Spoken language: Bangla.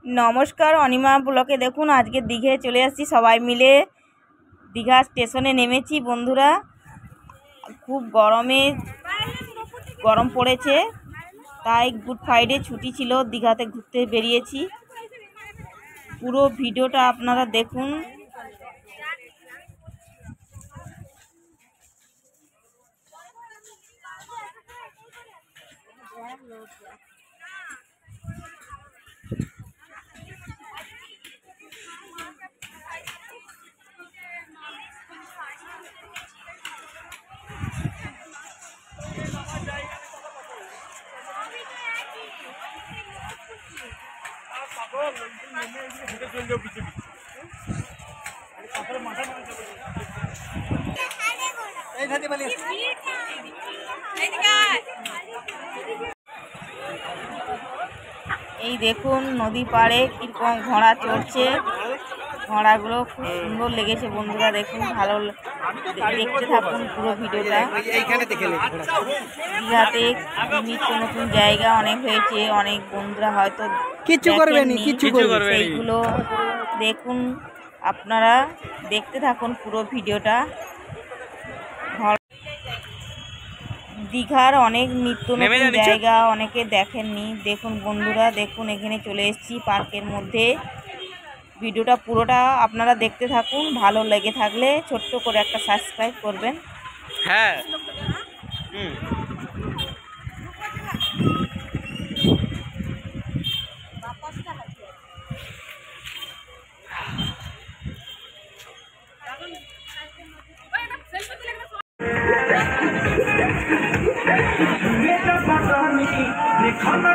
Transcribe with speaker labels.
Speaker 1: नमस्कार अनिमा ब्लगे देखुन आज के दीघे चले आसছি सबाई मिले दीघा स्टेशने नेमेছি बंधुरा खूब गरम पड़ेছে তাই गुड फ्राइडे छुट्टी छिलो दीघाते घुरते बेरिয়েছি পুরো ভিডিওটা আপনারা দেখুন। এই দেখুন নদী পাড়ে কিরকম ঘোড়া চড়ছে, ঘোড়াগুলো খুব সুন্দর লেগেছে বন্ধুরা, দেখুন ভালো দেখতে থাকুন পুরো ভিডিওটা। দীঘাতে নিত্য নতুন জায়গা অনেক হয়েছে, অনেক বন্ধুরা হয়তো
Speaker 2: কিছু করবেনি,
Speaker 1: সেইগুলো দেখুন, আপনারা দেখতে থাকুন পুরো ভিডিওটা। দীঘার অনেক নিত্য নতুন জায়গা অনেকে দেখেননি, দেখুন বন্ধুরা, দেখুন এখানে চলে এসেছি পার্কের মধ্যে। ভিডিওটা পুরোটা আপনারা দেখতে থাকুন, ভালো লেগে থাকলে ছোট্ট করে একটা সাবস্ক্রাইব করবেন।
Speaker 2: হ্যাঁ खाना